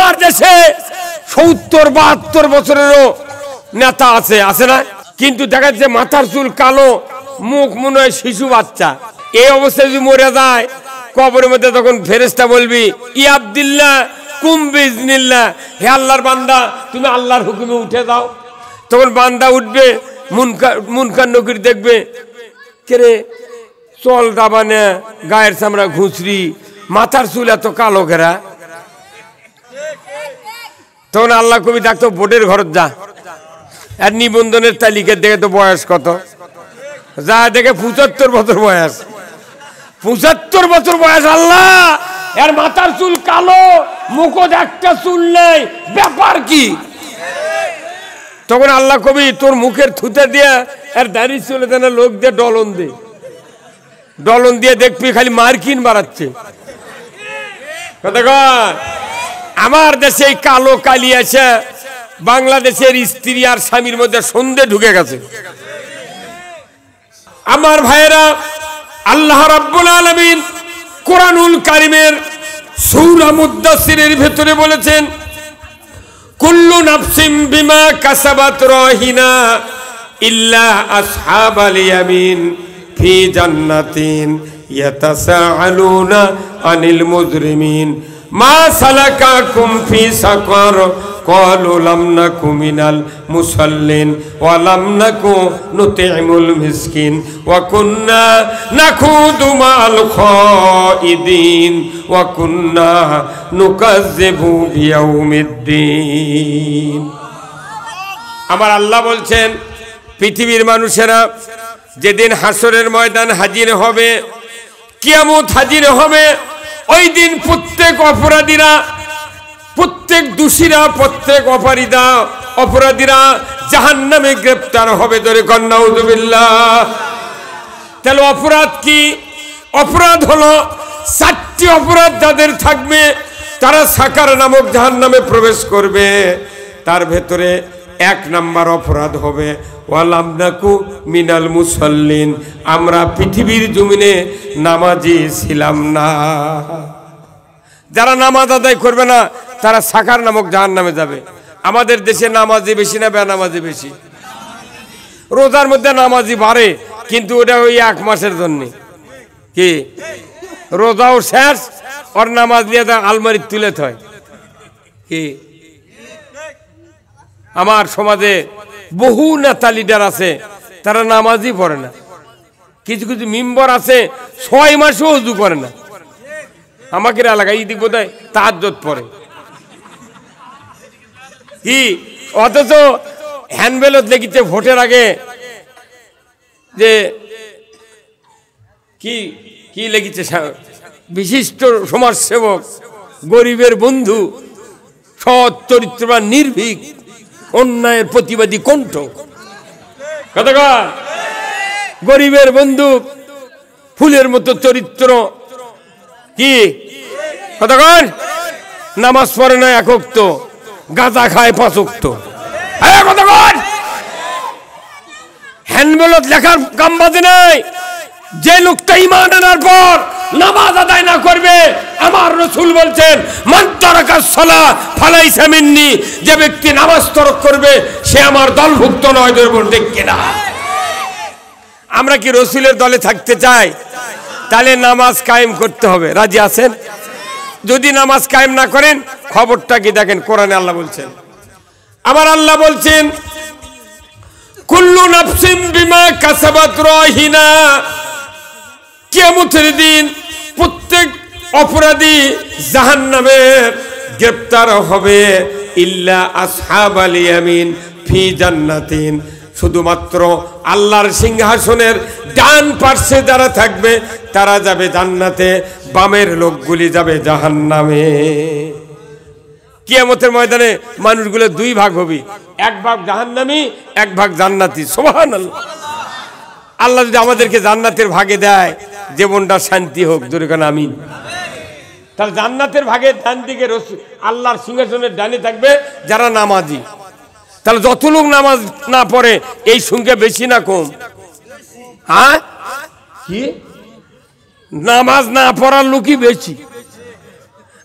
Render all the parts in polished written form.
আমার দেশে 70-72 বছরেরও নেতা আছে, আছে না? কিন্তু দেখা যাচ্ছে মাথার চুল কালো, মুখ মনে হয় শিশু বাচ্চা। এই অবস্থায় যদি মরে যায় কবরের মধ্যে তখন ফেরেশতা বলবি ই আব্দুল্লাহ কুম বিইজনিল্লাহ, হে আল্লাহর বান্দা তুমি আল্লাহর হুকুমে উঠে দাও। তখন বান্দা উঠবে, মুনকার নকির দেখবে, কে রে চল দাবানে, গায়ের চামড়া ঘুষরি, মাথার চুল এত কালো ঘেরা। তখন আল্লাহ কবি ডাকতো বোর্ডের ঘর যা, আর নিবন্ধনের তালিকা দেখে তো বয়স কত, যা দেখে 75 বছর বয়স, 75 বছর বয়স। আল্লাহ এর মাথার চুল কালো, মুখত একটা চুল নেই, ব্যাপার কি? তখন আল্লাহ কবি তোর মুখের থুতে দিয়ে আর দাড়ি চলে দেন, লোক দিয়ে ডলন দিয়ে দেখবি খালি মার্কিন বাড়াচ্ছে। আমার দেশে কালো কালি আছে, বাংলাদেশের স্ত্রী আর স্বামীর মধ্যে সন্ধে ঢুকে গেছে। আমার ভাইয়েরা, আল্লাহ রাব্বুল আলামিন কোরআনুল কারীমের সূরা মুদ্দাসসিরের ভেতরে বলেছেন কুল্লু নাফসিন বিমা কাসাবাত রাহিনা ইল্লা আসহাবাল ইয়ামিন ফি জান্নাতিন ইয়াতাসাআলুনা আনিল মুজরিমিন মা সালাকাকুম ফি সাকার ক্বালু লাম নাকু মিনাল মুসাল্লিন ওয়া লাম নাকু নুতিমুল মিসকিন ওয়া কুন্না নাখুদু মাল খাইদিন ওয়া কুন্না নুকাজ্জিবু বিয়াউমিদ্দিন। আমার আল্লাহ বলছেন পৃথিবীর মানুষেরা যেদিন হাসরের ময়দান হাজির হবে, কিয়ামত হাজির হবে, ওই দিন প্রত্যেক অপরাধীরা, প্রত্যেক দোষীরা, প্রত্যেক অপরাধীরা জাহান্নামে গ্রেফতার হবে। ধরে নাউযুবিল্লাহ। তাহলে অপরাধ কি? অপরাধ হলো 4টি অপরাধ যাদের থাকবে তারা সাকার নামক জাহান্নামে প্রবেশ করবে। তার ভেতরে 1 নাম্বার অপরাধ হবে ওয়ালাম নাকু মিনাল মুসাল্লিন, আমরা পৃথিবীর জমিনে নামাজি ছিলাম না। যারা নামাজ আদায় করবে না তারা সাকার নামক জাহান্নামে যাবে। আমাদের দেশে নামাজি বেশি না বেনামাজি বেশি? রোজার মধ্যে নামাজি বাড়ে, কিন্তু ওটা ওই 1 মাসের জন্য। কি রোজাও শেষ, ওর নামাজ নিয়ে আলমারি তুলে থয়। কি আমার সমাজে বহু নেতা লিডার আছে, তারা নামাজই পড়ে না। কিছু কিছু মেম্বার আছে 6 মাসও ওযু করে না। আমাকে এলাকায় ইদিক বোধহয় তাহাজ্জুদ পড়ে। কি অথচ হ্যান্ডবেলত লিখিতে ভোটের আগে যে কি কি লিখিছে, বিশিষ্ট সমাজসেবক, গরিবের বন্ধু, সৎ চরিত্রবান, নির্ভীক, অন্যায়ের প্রতিবাদী কণ্ঠ। কতক্ষণ গরিবের বন্ধু, ফুলের মতো চরিত্র। কি কতক্ষণ নামাজ পড়ে না 1 ওয়াক্ত, গাঁজা খায় 5 ওয়াক্ত। কতক্ষণ হ্যান্ডবেলত লেখার কাম বাজে নাই। যে লোকটা ঈমান আনার পর নামাজ আদায় না করবে, আমার রাসূল বলছেন মান তারাকাস সালাহ ফালাইসা মিন্নি, যে ব্যক্তি নামাজ তরক করবে সে আমার দলভুক্ত নয়। ঠিক কিনা? আমরা কি রাসূলের দলে থাকতে চাই? তাহলে নামাজ কায়েম করতে হবে। রাজি আছেন? যদি নামাজ কায়েম না করেন খবরটা কি দেখেন, কোরআনে আল্লাহ বলছেন, আমার আল্লাহ বলছেন কুল্লু নাফসিন বিমা কাসাবাত রাহিনা, কিয়ামতের দিন প্রত্যেক অপরাধী জাহান্নামে গ্রেফতার হবে। ইল্লা আসহাবাল ইয়ামিন ফি জান্নাতিন, শুধুমাত্র আল্লাহর সিংহাসনের ডান পার্শ্বে যারা থাকবে তারা যাবে জান্নাতে, বামের লোকগুলি যাবে জাহান্নামে। কিয়ামতের ময়দানে মানুষগুলো 2 ভাগ হবে, 1 ভাগ জাহান্নামী, 1 ভাগ জান্নাতি। সুবহানাল্লাহ। আল্লাহ যদি আমাদেরকে জান্নাতের ভাগে দেয়, জীবনটা শান্তি হোক। জোরে কান আমিন। তাহলে জান্নাতের ভাগে ডান দিকে আল্লাহর সিংহাসনের ডানে থাকবে যারা নামাজি। তাহলে যত লোক নামাজ না পড়ে এই সংখ্যা বেশি না কম? হ্যাঁ, কি নামাজ না পড়ার লোকই বেশি।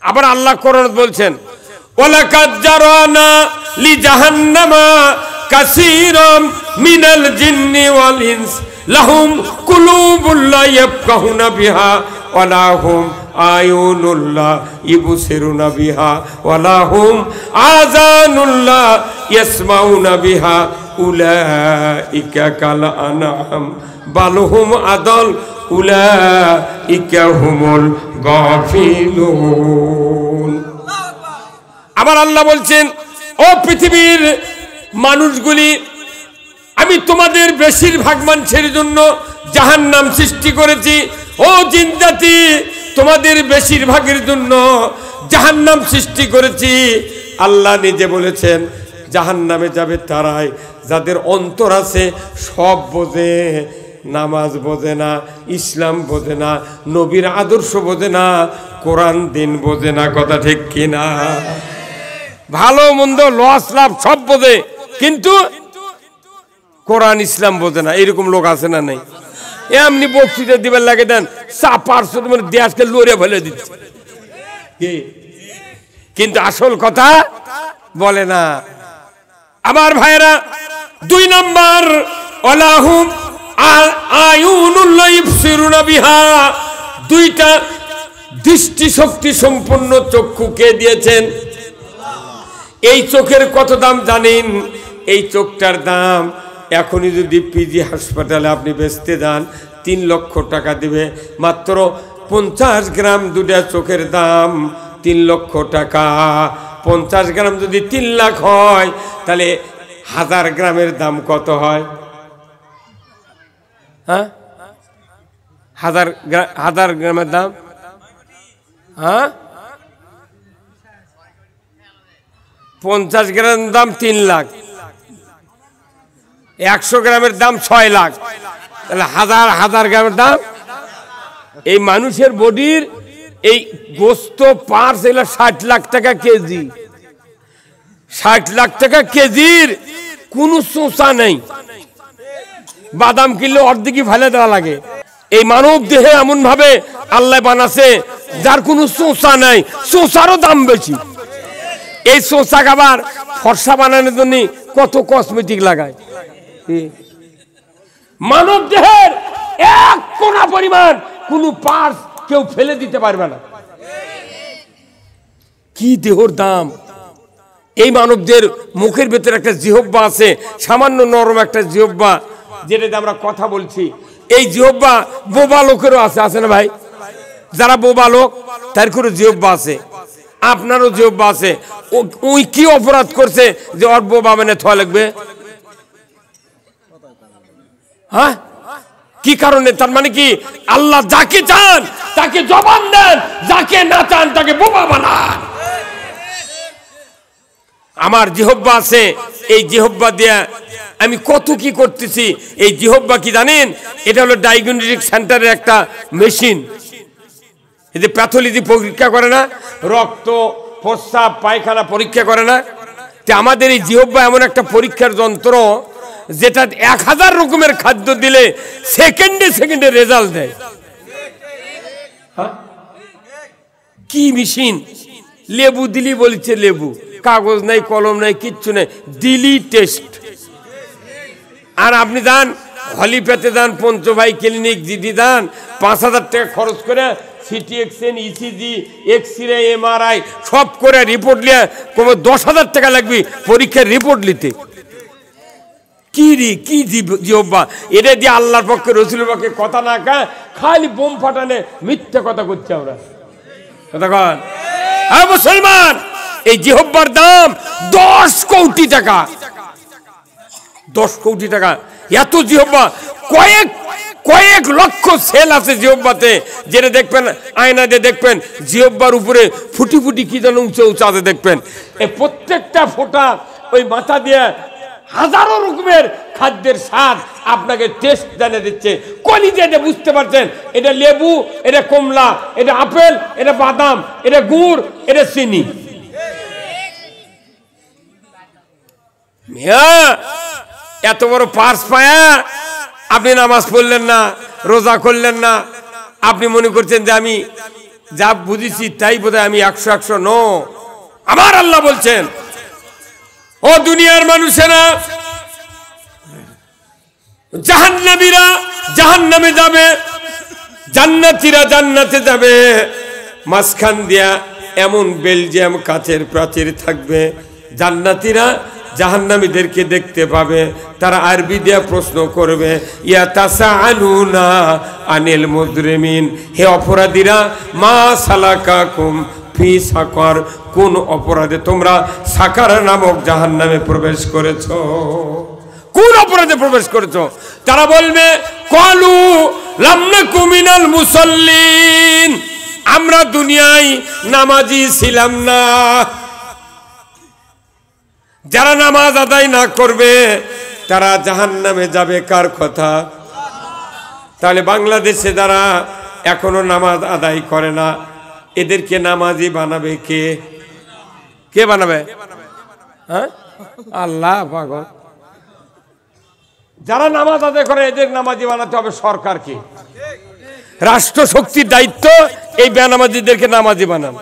আবার আল্লাহ কোরআনে বলছেন ওয়ালাকাদ জারানা লিজাহান্নামা কাসীরাম মিনাল জিন্নি ওয়াল ইনস লাহুম কুলুবুল লা ইয়াফকাহুনা বিহা ওয়া লাহুম আয়ুনুল লা ইবসিরুনা বিহা ওয়া লাহুম আযানুল লা ইয়াসমাউনা বিহা উলাইকা কাল আনআম বাল হুম আদল উলাইকা হুমুল গাফিলুন। আবার আল্লাহ বলছেন, ও পৃথিবীর মানুষগুলি, আমি তোমাদের বেশিরভাগ মানুষের জন্য জাহান্নাম সৃষ্টি করেছি। ও জিন জাতি, তোমাদের বেশিরভাগের জন্য জাহান্নাম সৃষ্টি করেছি। আল্লাহ নিজে বলেছেন জাহান্নামে যাবে তারাই যাদের অন্তর আছে সব বোঝে, নামাজ বোঝে না, ইসলাম বোঝে না, নবীর আদর্শ বোঝে না, কোরআন দিন বোঝে না। কথা ঠিক কিনা? ভালো মন্দ লস লাভ সব বোঝে, কিন্তু কোরআন ইসলাম বোঝে না। এরকম লোক আছে না? নেই? এমনি বক্তৃতা দিবার লাগে দেন, চাপার দেশকে লড়ে ফেলে দিচ্ছে, কিন্তু আসল কথা বলে না। আমার ভাইরা, 2 নম্বর, ওয়ালাহুম আয়ুনুল লা ইবসিরুনা বিহা, 2টা দৃষ্টি শক্তি সম্পন্ন চক্ষু কে দিয়েছেন? এই চোখের কত দাম জানেন? এই চোখটার দাম এখনই যদি পিজি হাসপাতালে আপনি বেচতে যান 3 লক্ষ টাকা দিবে। মাত্র 50 গ্রাম দুটা চোখের দাম 3 লক্ষ টাকা। 50 গ্রাম যদি 3 লাখ হয়, তাহলে 1000 গ্রামের দাম কত হয়? হ্যাঁ, 1000 গ্রামের দাম, হ্যাঁ, 50 গ্রামের দাম 3 লাখ, 100 গ্রামের দাম 6 লাখ, তাহলে 1000 গ্রামের দাম। এই মানুষের বডির এই গোস্ত পার্স এগুলো 60 লাখ টাকা কেজি। 60 লাখ টাকা কেজির কোনো চোষা নেই। বাদাম কিনলে অর্ধেকই ফেলে দেওয়া লাগে। এই মানব দেহে এমন ভাবে আল্লাহ বানাছে যার কোনো চোষা নাই, চোষারও দাম বেশি। এই চোষা খাবার ফর্সা বানানোর জন্য কত কসমেটিক লাগায়। মানব দেহের 1 কোনা পরিমাণ কোন পার্স কেউ ফেলে দিতে পারবে না। কি দেহর দাম! এই মানবদের মুখের ভেতরে একটা জিহ্বা আছে, সামান্য নরম একটা জিহ্বা, যেটাতে আমরা কথা বলছি। এই জিহ্বা বোবা লোকেরও আছে, আছে না ভাই? যারা বোবা লোক তার করে জিহ্বা আছে, আপনারও জিহ্বা আছে। ওই কি অপরাধ করছে যে ওর বোবা মানে থা লাগবে? হ্যাঁ, কি কারণে? তার মানে কি আল্লাহ যাকে চান তাকে জবান দেন, যাকে না চান তাকে বোবা বানান। আমার জিহ্বা আছে, এই জিহ্বা দিয়ে আমি কত কি করতেছি। এই জিহ্বা কি জানেন? এটা হলো ডায়াগনস্টিক সেন্টারের একটা মেশিন। এই যে প্যাথোলজি পরীক্ষা করে না, রক্ত, প্রস্রাব, পায়খানা পরীক্ষা করে না, তে আমাদের এই জিহ্বা এমন একটা পরীক্ষার যন্ত্র যেটা 1000 রকমের খাদ্য দিলে সেকেন্ডে রেজাল্ট দেয়। কি মেশিন! লেবু দিলি বলছে লেবু, কাগজ নাই, কলম নাই, কিচ্ছু নাই, দিলি টেস্ট। আর আপনি যান হলিপ্যাথে যান, পঞ্চভাই ক্লিনিক, জিডি যান, 5000 টাকা খরচ করে সিটি এক্সেন, ইসিজি, এক্সরে, এমআরআই সব করে রিপোর্ট নিয়ে কমে 10,000 টাকা লাগবে পরীক্ষার রিপোর্ট নিতে। কি জিহ্বা! এটা দিয়ে আল্লাহর পক্ষে, রসুলের পক্ষে কথা না কা, খালি বোম ফাটানে মিথ্যা কথা করছে আমরা। কথা কন মুসলমান, এই জিহ্বার দাম 10 কোটি টাকা। 10 কোটি টাকা। এত জিহ্বা, কয়েক লক্ষ সেল আছে জিহ্বাতে, যেটা দেখবেন আয়না দিয়ে দেখবেন জিহ্বার উপরে ফুটি ফুটি কি যেন উঁচু আছে দেখবেন। এই প্রত্যেকটা ফোঁটা ওই মাথা দিয়ে হাজারো রকমের খাদ্যের স্বাদ আপনাকে টেস্ট জানিয়ে দিচ্ছে। কলিজা এটা বুঝতে পারছেন, এটা লেবু, এটা কমলা, এটা আপেল, এটা বাদাম, এটা গুড়, এটা চিনি। এত বড় পার্স পায়া আপনি নামাজ পড়লেন না, রোজা করলেন না, আপনি মনে করছেন যে আমি যা বুঝেছি তাই বোধহয় আমি 100 নো। আমার আল্লাহ বলছেন, ও দুনিয়ার মানুষেরা, জাহান্নামীরা জাহান্নামে যাবে, জান্নাতীরা জান্নাতে যাবে। মাঝখান দিয়া এমন বেলজিয়াম কাচের প্রাচীর থাকবে। জান্নাতীরা জাহান্নামীদেরকে দেখতে পাবে, তারা আরবি দিয়া প্রশ্ন করবে, ইয়াতাসাআলুনা আনিল মুজরিমিন, হে অপরাধীরা, মা সালাকাকুম ফি সাকার, কোন অপরাধে তোমরা সাকার নামক জাহান্নামে প্রবেশ করেছো? কোন অপরাধে প্রবেশ করেছো? তারা বলবে, ক্বালু লাম নাকু মিনাল মুসাল্লিন, আমরা দুনিয়ায় নামাজি ছিলাম না। যারা নামাজ আদায় না করবে তারা জাহান্নামে যাবে। কার কথা? তাহলে বাংলাদেশে যারা এখনো নামাজ আদায় করে না, এদেরকে নামাজি বানাবে কে? কে বানাবে? হ্যাঁ, আল্লাহ পাগল। যারা নামাজ আদায় করে এদের নামাজি বানাতে হবে সরকারকে। রাষ্ট্র শক্তির দায়িত্ব এই বেনামাজিদেরকে নামাজি বানানো।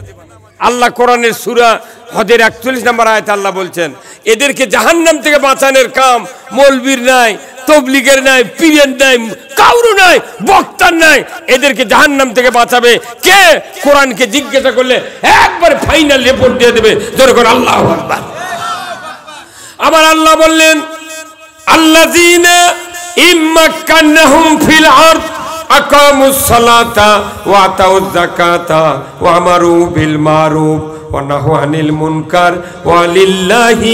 আল্লাহ কোরআনের সূরা হজের 41 নম্বর আয়াতে আল্লাহ বলছেন, এদেরকে জাহান্নাম থেকে বাঁচানোর কাম মৌলবীর নাই, তবলিগের নাই, পীরের নাই, কাউরু নাই, বক্তার নাই। এদেরকে জাহান্নাম থেকে বাঁচাবে কে? কোরআনকে জিজ্ঞাসা করলে একবার ফাইনাল রিপোর্ট দিয়ে দেবে। যখন আল্লাহু আকবার। আবার আল্লাহ বললেন, আল্লাযীনা ইম্মাক্কানাহুম ফিল আরদ আকামুস সালাতা ওয়া আতাউয যাকাতা ওয়া আমারু বিল মারুফ ওয়া নাহু আনিল মুনকার ওয়া লিল্লাহি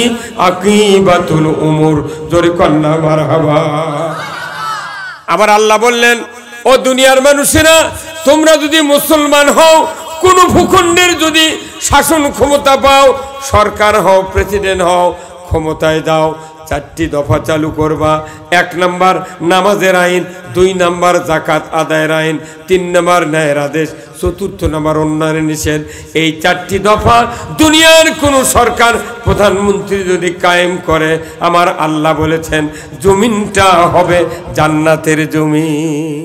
আকিবাতুল উমুর। জোরে কন্না মারহাবা। আবার আল্লাহ বললেন, ও দুনিয়ার মানুষেরা, তোমরা যদি মুসলমান হও, কোন ভূখণ্ডের যদি শাসন ক্ষমতা পাও, সরকার হও, প্রেসিডেন্ট হও, ক্ষমতায় দাও, 4টি দফা চালু করবা। 1 নাম্বার নামাজের আইন, 2 নাম্বার জাকাত আদায়ের আইন, 3 নাম্বার ন্যায়ের আদেশ, 4র্থ নাম্বার অন্যায়ের নিষেধ। এই 4টি দফা দুনিয়ার কোন সরকার প্রধানমন্ত্রী যদি কায়েম করে, আমার আল্লাহ বলেছেন জমিনটা হবে জান্নাতের জমিন।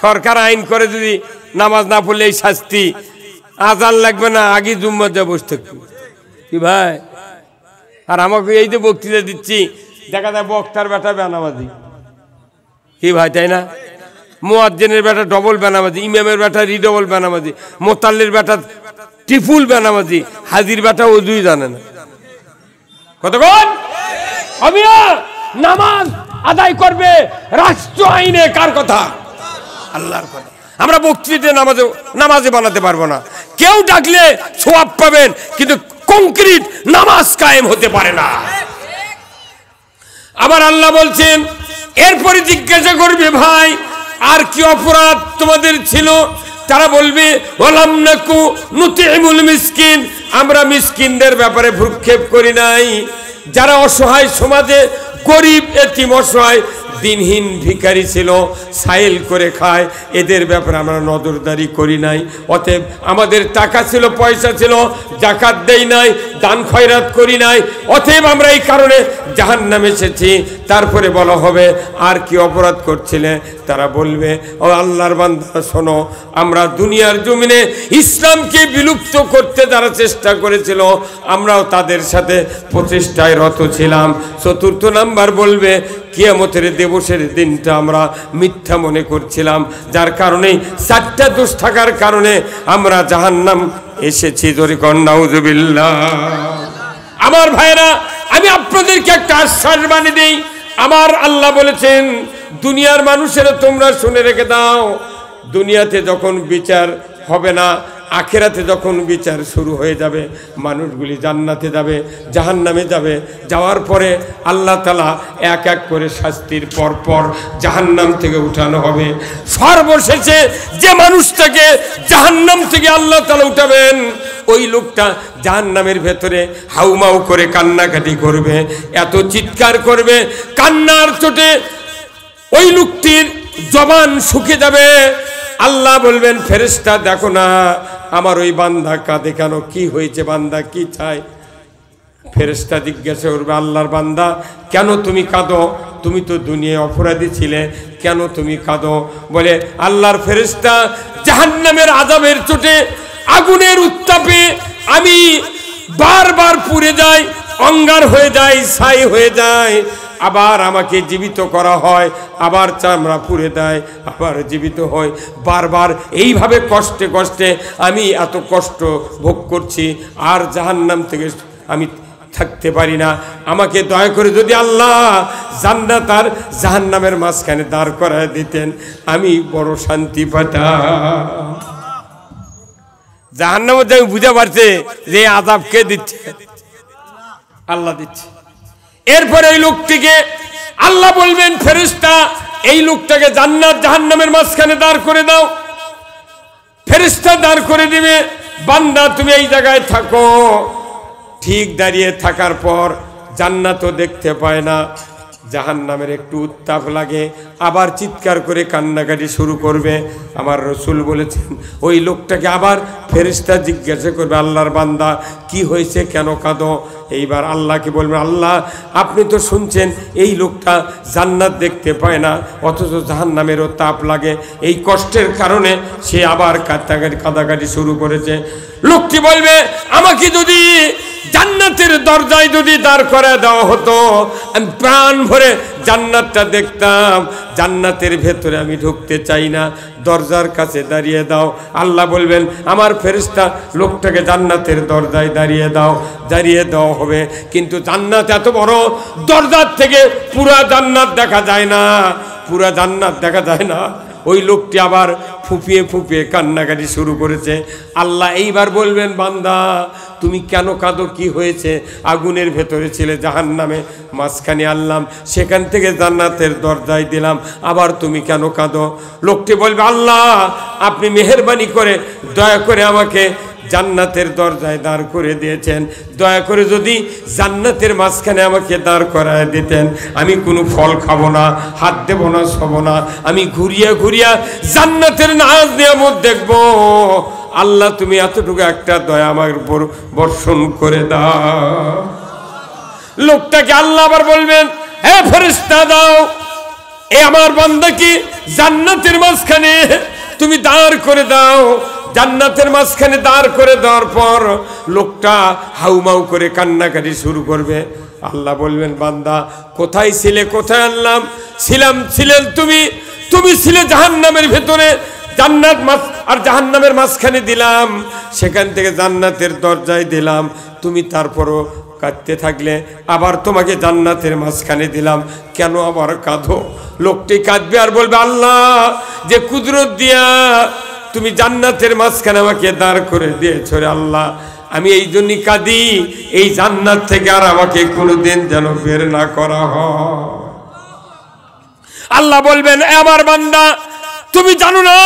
সরকার আইন করে যদি নামাজ না পড়লে এই শাস্তি, আজান লাগবে না, আগে জুম্মা যা বসে থাকবে। কি ভাই? আর আমাকে এই যে বক্তৃতা দিচ্ছি, দেখা যায় বক্তার বেটা বেনামাজি। কি ভাই, তাই না? মুয়াজ্জিনের বেটা ডবল বেনামাজি, ইমামের বেটা রিডবল বেনামাজি, মোতাল্লির বেটা ট্রিপুল বেনামাজি, হাজির বেটা ওযুই জানে না। কতক্ষণ আমিয়া নামাজ আদায় করবে রাষ্ট্র আইনে? কার কথা? আল্লাহর কথা। আমরা বক্তৃতা নামাজে বানাতে পারবো না। কেউ ডাকলে সওয়াব পাবেন, কিন্তু কংক্রিট নামাজ কায়েম হতে পারে না। আবার আল্লাহ বলছেন, এরপরে জিজ্ঞাসা করবে, ভাই আর কি অপরাধ তোমাদের ছিল? তারা বলবে, ওয়ালাম নাকু নুতিমুল মিসকিন, আমরা মিসকিনদের ব্যাপারে ভ্রুক্ষেপ করি নাই। যারা অসহায়, সমাজে গরিব, এতিম, অসহায়, দিনহীন ভিখারি ছিল, সাইল করে খায়, এদের ব্যাপারে আমরা নজরদারি করি নাই। অতএব আমাদের টাকা ছিল, পয়সা ছিল, জাকাত দেই নাই, দান খয়রাত করি নাই, অতএব আমরা এই কারণে জাহান্নামে এসেছি। তারপরে বলা হবে, আর কি অপরাধ করছিলে? তারা বলবে, ও আল্লাহর বান্দা শোনো, আমরা দুনিয়ার জমিনে ইসলামকে বিলুপ্ত করতে যারা চেষ্টা করেছিল, আমরাও তাদের সাথে প্রচেষ্টায় রত ছিলাম। 4র্থ নাম্বার বলবে, কিয়ামতের দিবসের দিনটা আমরা মিথ্যা মনে করছিলাম, যার কারণে 4টা দোষ থাকার কারণে আমরা জাহান্নাম এসেছি। জোরে কর নাউযুবিল্লাহ। আমার ভাইরা, আমি আপনাদেরকে একটা আশ্বাস বানিয়ে দেই। আমার আল্লাহ বলেছেন, দুনিয়ার মানুষেরা তোমরা শুনে রেখে দাও, দুনিয়াতে যখন বিচার হবে না, আখিরাতে যখন বিচার শুরু হয়ে যাবে, মানুষগুলি জান্নাতে যাবে, জাহান্নামে যাবে। যাওয়ার পরে আল্লাহ তাআলা এক এক করে শাস্তির পর জাহান্নাম থেকে উঠানো হবে। সর্বশেষে যে মানুষটাকে জাহান্নাম থেকে আল্লাহ তাআলা উঠাবেন, ওই লোকটা জাহান্নামের ভেতরে হাউমাউ করে কান্নাকাটি করবে, এত চিৎকার করবে, কান্নার চোটে ওই লোকটির জবান শুকিয়ে যাবে। আল্লাহ বলবেন, ফেরেশতা দেখো না, আমার ওই বান্দা কাঁদে কেন? কি হয়েছে? বান্দা কি চায়? ফেরেশতা জিজ্ঞাসা করবে, আল্লাহর বান্দা কেন তুমি কাঁদো? তুমি তো দুনিয়ায় অপরাধী ছিলে, কেন তুমি কাঁদো? বলে, আল্লাহর ফেরেশতা জাহান্নামের আযাবের চোটে, আগুনের উত্তাপে আমি বারবার পুড়ে যাই, অঙ্গার হয়ে যায়, ছাই হয়ে যায়, আবার আমাকে জীবিত করা হয়, আবার চামড়া পুড়ে দেয়, আবার জীবিত হয়। বারবার এইভাবে কষ্টে কষ্টে আমি এত কষ্ট ভোগ করছি, আর জাহান্নাম থেকে আমি থাকতে পারি না। আমাকে দয়া করে যদি আল্লাহ জান্নাত আর জাহান্নামের মাঝখানে দাঁড় করায় দিতেন, আমি বড় শান্তি পেতাম। জাহান্নামে আমি বুঝে পারছে যে আযাব কে দিচ্ছে, আল্লাহ দিচ্ছে। এরপরে এই লোকটিকে আল্লাহ বলবেন, ফেরেশতা এই লোকটাকে জান্নাত জাহান্নামের মাঝখানে দাঁড় করে দাও। ফেরেশতা দাঁড় করে দিবে, বান্দা তুমি এই জায়গায় থাকো। ঠিক দাঁড়িয়ে থাকার পর জান্নাতও দেখতে পায় না, জাহান্নামের একটু উত্তাপ লাগে, আবার চিৎকার করে কান্নাকাটি শুরু করবে। আমার রসুল বলেছেন ওই লোকটাকে আবার ফেরেশতা জিজ্ঞাসা করবে, আল্লাহর বান্দা কি হয়েছে, কেন কাঁদো? এইবার আল্লাহকে বলবেন, আল্লাহ আপনি তো শুনছেন এই লোকটা জান্নাত দেখতে পায় না, অথচ জাহান্নামেরও তাপ লাগে, এই কষ্টের কারণে সে আবার কাঁদাকাটি শুরু করেছে। লোকটি বলবে, আমাকে যদি জান্নাতের দরজায় যদি দাঁড় করে দেওয়া হতো, আমি প্রাণ ভরে জান্নাতটা দেখতাম, জান্নাতের ভেতরে আমি ঢুকতে চাই না, দরজার কাছে দাঁড়িয়ে দাও। আল্লাহ বলবেন, আমার ফেরেশতা লোকটাকে জান্নাতের দরজায় দাঁড়িয়ে দাও। দাঁড়িয়ে দেওয়া হবে, কিন্তু জান্নাত এত বড়, দরজার থেকে পুরা জান্নাত দেখা যায় না, পুরা জান্নাত দেখা যায় না। ওই লোকটি আবার ফুপিয়ে ফুপিয়ে কান্নাকাটি শুরু করেছে। আল্লাহ এইবার বলবেন, বান্দা তুমি কেন কাঁদো, কি হয়েছে? আগুনের ভেতরে ছিলে, জাহান্নামে মাঝখানে আনলাম, সেখান থেকে জান্নাতের দরজায় দিলাম, আবার তুমি কেন কাঁদো? লোকটি বলবে, আল্লাহ আপনি মেহেরবানি করে দয়া করে আমাকে জান্নাতের দরজায় দাঁড় করে দিয়েছেন, দয়া করে যদি জান্নাতের মাঝখানে আমাকে দাঁড় করায় দিতেন, আমি কোনো ফল খাবো না, হাত দেবো না, শোবো না, আমি ঘুরিয়া ঘুরিয়া জান্নাতের নাজ নিয়ামত দেখবো। আল্লাহ তুমি এতটুকু একটা দয়া আমার উপর বর্ষণ করে দাও। লোকটাকে আল্লাহ আবার বলবেন, হে ফেরেশতা দাও, এ আমার বান্দাকে জান্নাতের মাঝখানে তুমি দাঁড় করে দাও। জান্নাতের মাঝখানে দাঁড় করে দেওয়ার পর লোকটা হাউমাউ করে কান্নাকাটি শুরু করবে। আল্লাহ বলবেন, বান্দা কোথায় ছিলে, কোথায় আনলাম? ছিলেন তুমি ছিলে জাহান্নামের ভেতরে, জান্নাত আর জাহান্নামের মাঝখানে দিলাম, সেখান থেকে জান্নাতের দরজায় দিলাম, তুমি তারপরও কাঁদতে থাকলে, আবার তোমাকে জান্নাতের মাঝখানে দিলাম, কেন আবার কাঁদো? লোকটি কাঁদবে আর বলবে, আল্লাহ যে কুদরত দিয়া তুমি জান্নাতের মাঝখানে আমাকে দাঁড় করে দিয়েছো রে আল্লাহ, আমি এই জন্যই কাঁদি, এই জান্নাত থেকে আর আমাকে কোনোদিন যেন বের না করা হয়। আল্লাহ বলবেন, আমার বান্দা তুমি জানো না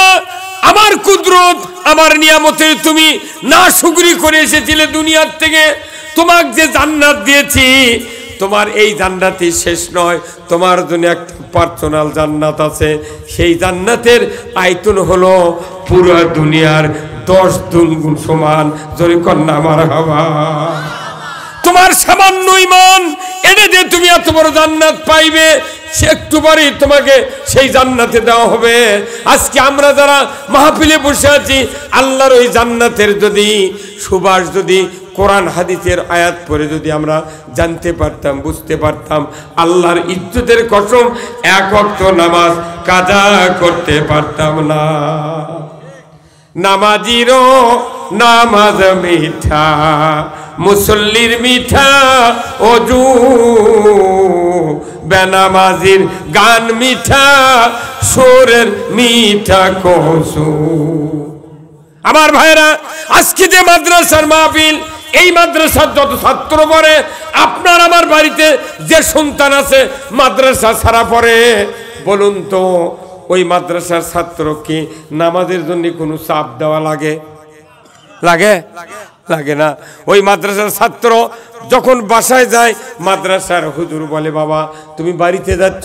আমার কুদরত, আমার নিয়ামতের তুমি না শুকরি করে এসেছিলে দুনিয়ার থেকে, তোমাকে যে জান্নাত দিয়েছি, তোমার এই জান্নাতই শেষ নয়, তোমার জন্য একটা পার্সোনাল জান্নাত আছে। সেই জান্নাতের আয়তন হলো পুরো দুনিয়ার 10 গুণ সমান। জোরে কন্যা মারহাবা। তোমার সামান্য ঈমান এনে যে তুমি এত বড় জান্নাত পাইবে, সে একটু পরে তোমাকে সেই জান্নাতে দেওয়া হবে। আজকে আমরা যারা মাহফিলে বসে আছি, আল্লাহর ওই জান্নাতের যদি সুবাস যদি কোরআন হাদিসের আয়াত পড়ে যদি আমরা জানতে পারতাম, বুঝতে পারতাম, আল্লাহর ইজ্জতের কসম এক ওয়াক্ত নামাজ কাজা করতে পারতাম না। নামাজিরও নামাজ মিঠা, মুসল্লির মিঠা ওযু, বেনামাজির গান মিঠা, সুরের মিঠা কসু। আমার ভাইরা, আজকে যে মাদ্রাসার মাহফিল, এই মাদ্রাসার যত ছাত্র পড়ে, আপনার আমার বাড়িতে যে সন্তান আছে মাদ্রাসা ছাড়া পড়ে, বলুন তো ওই মাদ্রাসার ছাত্র কি নামাজের জন্য কোনো চাপ দেওয়া লাগে? লাগে না। ওই মাদ্রাসার ছাত্র যখন বাসায় যায়, মাদ্রাসার হুজুর বলে, বাবা তুমি বাড়িতে যাচ্ছ,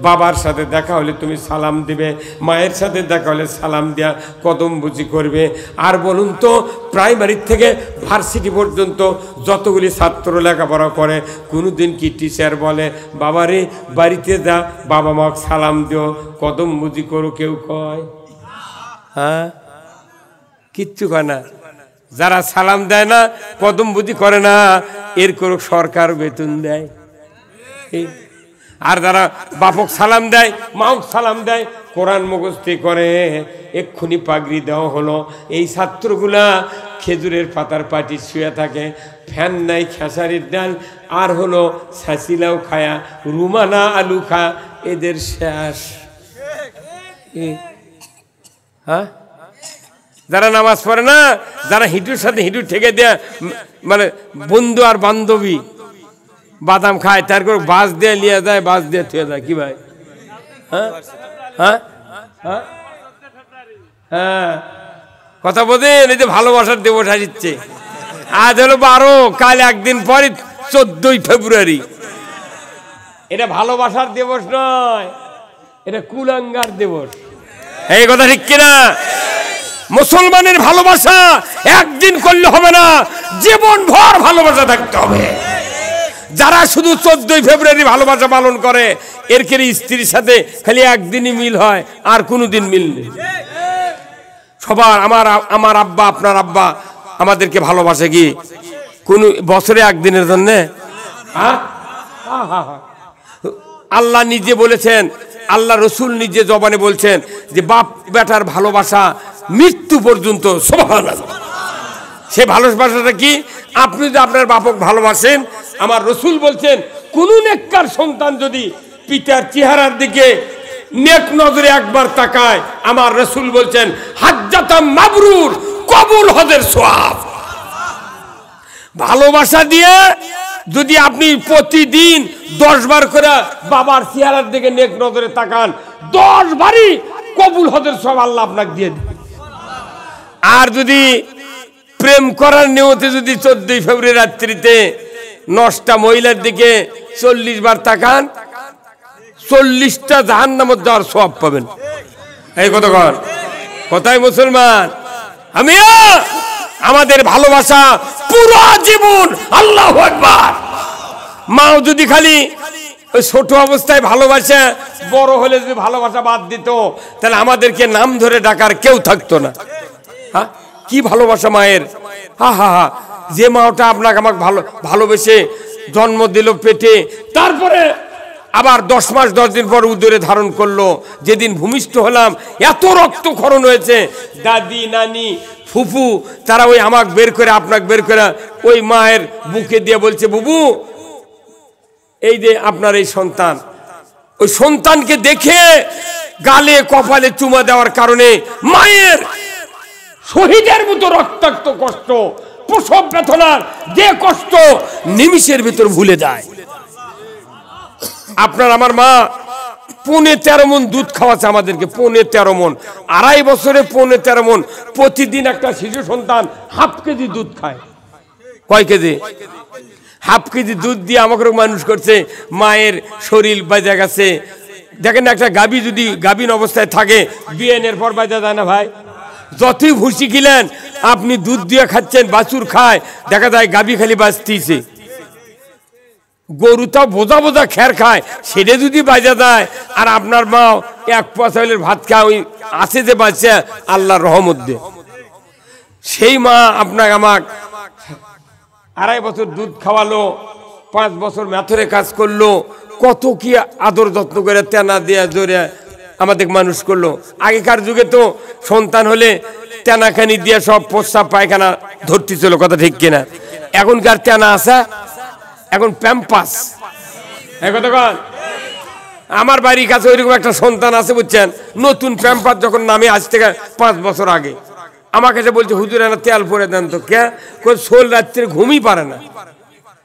বাবার সাথে দেখা হলে তুমি সালাম দিবে, মায়ের সাথে দেখা হলে সালাম দেয়া কদম বুঝি করবে। আর বলুন তো প্রাইমারি থেকে ভার্সিটি পর্যন্ত যতগুলি ছাত্র লেখাপড়া করে, কোনোদিন কি টিচার বলে, বাবারে বাড়িতে যা, বাবা মাকে সালাম দিও, কদম বুঝি করো? কেউ কয়? হ্যাঁ, কিচ্ছু কয় না। যারা সালাম দেয় না, কদম বুদ্ধি করে না, এর কোনো সরকার বেতন দেয়। আর যারা বাপক সালাম দেয়, মাওক সালাম দেয়, কোরআন মুখস্থি করে, এক্ষুনি পাগড়ি দেওয়া হলো। এই ছাত্রগুলা খেজুরের পাতার পাটি শুয়ে থাকে, ফ্যান নাই, খেসারির ডাল আর হলো ছাঁচিলাও খায়া, রুমানা আলু খা, এদের শেষ। হ্যাঁ, যারা নামাজ পড়ে না, যারা হিঁটুর সাথে হিঁটু ঠেকে দেয়া, মানে বন্ধু আর বান্ধবী বাদাম খায়, তার করে বাস দিয়ে নিয়ে যায়, বাস দিয়ে থুয়ে যায়। কি ভাই? হ্যাঁ হ্যাঁ হ্যাঁ হ্যাঁ, কথা বোঝেন? এই যে ভালোবাসার দিবস আসছে, আজ হলো 12, কাল একদিন পরে 14ই ফেব্রুয়ারি। এটা ভালোবাসার দিবস নয়, এটা কুলাঙ্গার দিবস। এই কথা ঠিক কিনা? মুসলমানের ভালোবাসা একদিন করলে হবে না, জীবন ভর ভালোবাসা থাকতে হবে। যারা শুধু 14ই ফেব্রুয়ারি ভালোবাসা পালন করে, এর কেন স্ত্রীর সাথে খালি একদিনই মিল হয়, আর কোনোদিন মিল নেই। সবার আমার আব্বা, আপনার আব্বা আমাদেরকে ভালোবাসে কি কোন বছরে একদিনের জন্য? আল্লাহ নিজে বলেছেন, আল্লাহ রসুল নিজে জবানে বলছেন যে বাপ বেটার ভালোবাসা মৃত্যু পর্যন্ত। সুবহানাল্লাহ। সে ভালোবাসাটা কি? আপনি যদি আপনার বাপক ভালোবাসেন, আমার রসুল বলছেন কোন নেককার সন্তান যদি পিতার চেহারার দিকে নেক নজরে একবার তাকায়, আমার রসুল বলছেন হাজ্জাতাম মাবরুর, কবুল হজের সওয়াব। ভালোবাসা দিয়ে যদি আপনি প্রতিদিন 10 বার করে বাবার চেহারার দিকে নেক নজরে তাকান, 10 বারই কবুল হজের সওয়াব আল্লাহ আপনাকে দিয়ে দেবে। আর যদি প্রেম করার নিয়তে যদি 14ই ফেব্রুয়ারি রাত্রিতে 9টা মহিলার দিকে 40 বার তাকান, 40টা জাহান্নামে যাওয়ার সওয়াব পাবেন। এই কতক্ষণ কোথায় মুসলমান? আমাদের ভালোবাসা পুরো জীবন। আল্লাহু আকবার। মাও যদি খালি ওই ছোট অবস্থায় ভালোবাসা, বড় হলে যদি ভালোবাসা বাদ দিত, তাহলে আমাদেরকে নাম ধরে ডাকার কেউ থাকতো না। হ্যাঁ, কি ভালোবাসা মায়ের! হা হা হা, যে মাওটা আপনাকে আমাকে ভালোবেসে জন্ম দিল পেটে, তারপরে আবার 10 মাস 10 দিন পর উদরে ধারণ করলো। যেদিন ভূমিষ্ঠ হলাম এত রক্তক্ষরণ হয়েছে, দাদি নানি ফুফু তারা ওই আমাকে বের করে আপনাকে বের করে ওই মায়ের বুকে দিয়ে বলছে, বুবু এই যে আপনার এই সন্তান। ওই সন্তানকে দেখে গালে কপালে চুমা দেওয়ার কারণে মায়ের শহীদের মতো রক্তাক্ত কষ্ট, প্রসব বেদনার যে কষ্ট নিমিষের ভিতর ভুলে যায়। আপনার আমার মা 13.5 মণ দুধ খাওয়াচ্ছে আমাদেরকে, 13.5 মণ। 2.5 বছরে 13.5 মণ। প্রতিদিন একটা শিশু সন্তান হাফ কেজি দুধ খায়। কয় কেজি? হাফ কেজি দুধ দিয়ে আমাকে মানুষ করছে। মায়ের শরীর বাজা গেছে। দেখেন একটা গাভী যদি গাভীন অবস্থায় থাকে, বিয়েনের পর বাজা যায় না ভাই? যতই ভুসি খিলেন, আপনি দুধ দিয়ে খাচ্ছেন, বাছুর খায়, দেখা যায় গাভী খালি বাঁচতেছে। গরুটাও বোঝা বোঝা খের খায়, সেটা যদি বাজা দেয়, আর আপনার মা 1 পোয়া চাউলের ভাত খায়, ওই আছে যে বাচ্চা আল্লাহর রহমত দিয়ে, সেই মা আপনাকে আমাকে 2.5 বছর দুধ খাওয়ালো, 5 বছর ম্যাথরে কাজ করলো, কত কি আদর যত্ন করে তেনা দেয়া জোরে আমাদের মানুষ করলো। আগেকার যুগে তো সন্তান হলে তেনাখানি দিয়ে সব প্রস্রাব পায়খানা ধরতে ছিল, কথা ঠিক কিনা? এখনকার তেনা আছে, এখন প্যাম্পাস। আমার বাড়ির কাছে ওইরকম একটা সন্তান আছে বুঝছেন, নতুন প্যাম্পাস যখন নামে আজ থেকে 5 বছর আগে আমার কাছে বলছে, হুজুর একটা তেল পরে দেন তো। কে? শোল রাত্রে ঘুমই পারে না।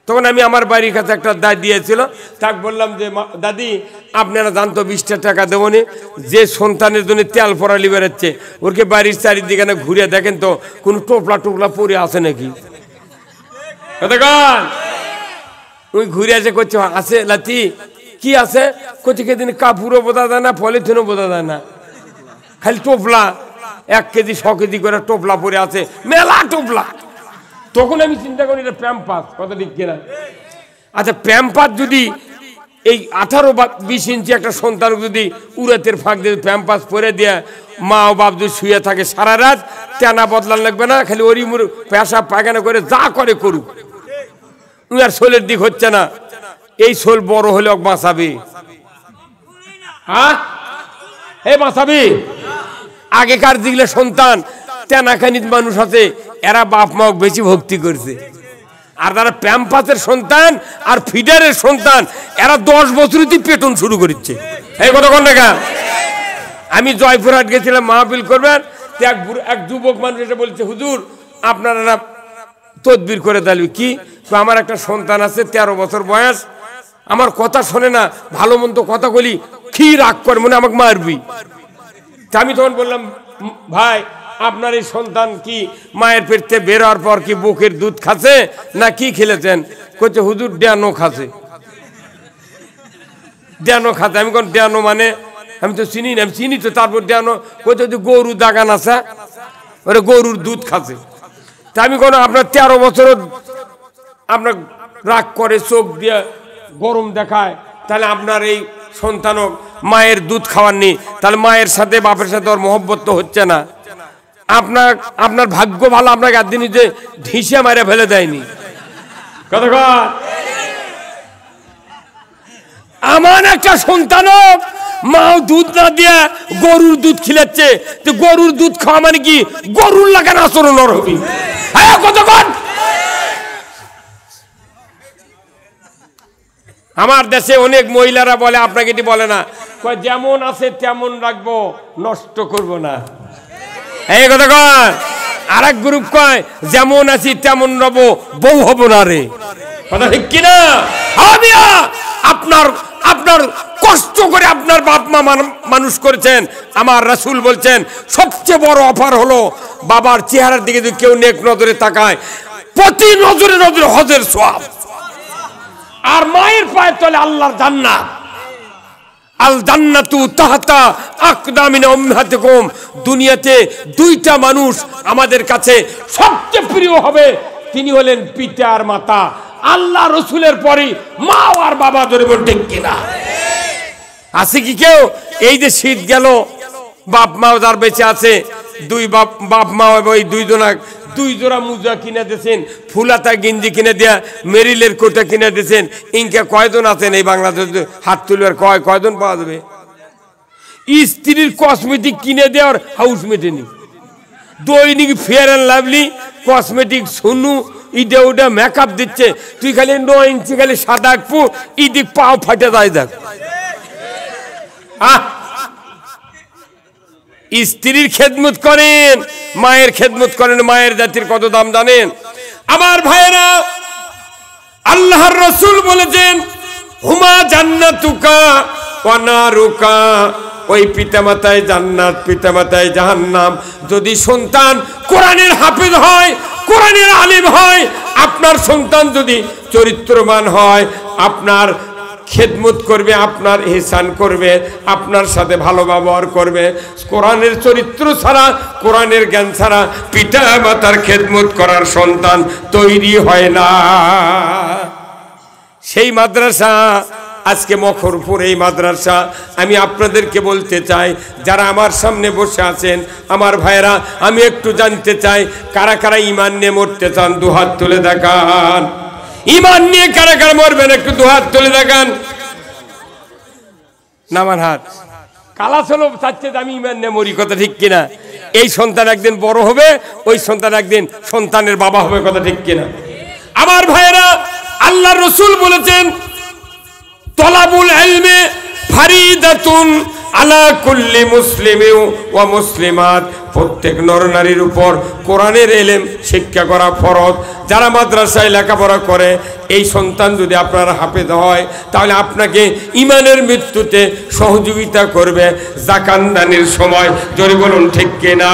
তখন আমি আমার বাড়ির কাছে একটা দায় দিয়েছিল, তাকে বললাম যে দাদি আপনারা জানতো 20টা টাকা দেবো নি, যে সন্তানের জন্য তেল পরালি বেড়াচ্ছে, ওরকে বাড়ির চারিদিকে না ঘুরে দেখেন তো কোনো টোপলা টোপলা পরে আছে নাকি। ওই ঘুরে আসে করছে, আছে লাতি কি আছে? কোথায় দিন কাপড়ও বোঝা যায় না, পলিথিনও বোঝা যায় না, খালি টোপলা 1 কেজি 100 কেজি করে টোপলা পরে আছে, মেলা টোপলা। তখন আমি চিন্তা করি এটা প্যাম্পাস, কথা ঠিক কিনা? আচ্ছা প্যাম্পাস যদি এই 18 বা 20 ইঞ্চি একটা সন্তান যদি উড়াতের ফাঁক দিয়ে প্যাম্পাস পরে দিয়ে মা ও বাপ যদি শুয়ে থাকে সারা রাত, টানা বদলান লাগবে না, খালি ওরি মুড় পেশাব পায়খানা করে যা করে করুক, আর শোলের দিক হচ্ছে না। এই শোল বড় হলে বাঁচাবে, হ্যাঁ এই বাঁচাবে। আগেকার দিকে সন্তান তেনাখানিত মানুষ আছে, এরা বাপ মা বেশি ভক্তি করছে। আর যারা প্যাম্পাসের সন্তান আর ফিডারের সন্তান, এরা 10 বছরই পেটন শুরু করেছে। এই কতক্ষণ দেখা আমি জয়পুরহাট গেছিলাম মাহফিল করবেন, এক যুবক মানুষ এসে বলছে, হুজুর আপনারা তদবির করে দিলেন কি? আমার একটা সন্তান আছে 13 বছর বয়স, আমার কথা শোনে না, ভালো মন্দ কথা বলি, কি রাগ করে মনে আমাকে মারবি। আমি তখন বললাম, ভাই আপনার এই সন্তান কি মায়ের পেট থেকে বের হওয়ার পর কি বুকের দুধ খাচ্ছে না কি খেলেছেন? কইছে হুজুর ড্যানো খাচ্ছে। ড্যানো খাচ্ছে। আমি কোন ড্যানো মানে? আমি তো চিনি না। আমি চিনি তো, তারপর ড্যানো কইছে যে গরু দাগান আছে, ওরে গরুর দুধ খাচ্ছে। তা আমি কোন আপনার 13 বছর আপনার রাগ করে, চোখ দিয়ে গরম দেখায়, তাহলে আপনার এই সন্তানক মায়ের দুধ খাওয়াননি, তাহলে মায়ের সাথে বাপের সাথে ওর মহব্বত তো হচ্ছে না। আপনার ভাগ্য ভালো, আপনাকে একদিন যে ঢিসে মারে ফেলে দেয়নি। কতক্ষণ আমার একটা সন্তানক মাও দুধ না দিয়ে গরুর দুধ খিলাচ্ছে, তো গরুর দুধ খাওয়া মানে কি গরুর লাগান আচরণ ওর হবি। কতক্ষণ আমার দেশে অনেক মহিলারা বলে, আপনাকে এটি বলে না, যেমন আছে তেমন রাখবো, নষ্ট করব না। এই কথা কয়। আর এক গ্রুপ কয় যেমন আছি তেমন রব, বউ হব না রে। কথা ঠিক কিনা? আপনার কষ্ট করে আপনার বাপ মা মানুষ করেছেন। আমার রাসূল বলছেন সবচেয়ে বড় অফার হলো বাবার চেহারার দিকে যদি কেউ নেক নজরে তাকায়, প্রতি নজরে নজরে হজের সওয়াব। আর মায়ের পায়ের তলে আল্লাহর জান্নাত। আল জান্নাতু তাহতা আকদামিনা উম্মাহাতিকুম। দুনিয়াতে 2টা মানুষ আমাদের কাছে সবচেয়ে প্রিয় হবে, তিনি হলেন পিতা আর মাতা। আল্লাহ রসুলের পরে মা আর বাবা, ধরে বলতে কিনা আছে কি কেউ? এই যে শীত গেল, বাপ মা যার বেঁচে আছে, বাপ মা ওই 2 জোড়া মুজা কিনে দিয়েছেন, ফুলাতা গিঞ্জি কিনে দেয়া, মেরিলের কোটা কিনে দিয়েছেন। ইনকে কয়জন আছেন এই বাংলাদেশ হাত তুলবার? কয়জন পাওয়া যাবে? স্ত্রীর কসমেটিক কিনে দেওয়ার হাউস মেটেনি। দৈনিক ফেয়ার অ্যান্ড লাভলি কসমেটিক সোনু ইডে ওটা মেকআপ দিচ্ছে, তুই খালি 9 ইঞ্চি খালি সাদা আঁকবো, ইদিক পাও ফাটে যায় দেখ। স্ত্রীর খেদমত করেন, মায়ের খেদমত করেন। মায়ের জাতির কত দাম জানেন আমার ভাইয়েরা? আল্লাহর রাসূল বলেছেন হুমা জান্নাতুকা ওয়া নারুকা। ওই পিতামাতায় জান্নাত, পিতামাতায় জাহান্নাম। যদি সন্তান কোরআনের হাফেজ হয়, কোরআনের আলিম হয়, আপনার সন্তান যদি চরিত্রবান হয়, আপনার খেদমত করবে, আপনার ইহসান করবে, আপনার সাথে ভালো ব্যবহার করবে। কোরআনের চরিত্র ছাড়া, কোরআনের জ্ঞান ছাড়া পিতা মাতার খেদমত করার সন্তান তৈরি হয় না। সেই মাদ্রাসা আজকে মখরপুর, এই মাদ্রাসা আমি আপনাদেরকে বলতে চাই, যারা আমার সামনে বসে আছেন আমার ভাইয়েরা, আমি একটু জানতে চাই কারা কারা ঈমান নিয়ে মরতে চান? 2 হাত তুলে দেখান। ঈমান নিয়ে কারা কারা মরবেন? একটু 2 হাত তুলে দেখান। নামান হাত। কালাস হলো চাচ্ছে আমি ঈমান নিয়ে মরি, কথা ঠিক কিনা? এই সন্তান একদিন বড় হবে, ওই সন্তান একদিন সন্তানের বাবা হবে, কথা ঠিক কিনা? আমার ভাইয়েরা, আল্লাহর রাসূল বলেছেন তলাবুল ইলমে ফারিদাতুন আলা কুল্লি মুসলিমিন ওয়া মুসলিমাত। প্রত্যেক নরনারীর উপর কোরআনের ইলম শিক্ষা করা ফরজ। যারা মাদ্রাসায় লেখাপড়া করে, এই সন্তান যদি আপনার হাফেজ হয়, তাহলে আপনাকে ঈমানের মৃত্যুতে সহযোগিতা করবে যাকাত দানের সময়। জোরে বলুন ঠিক কিনা?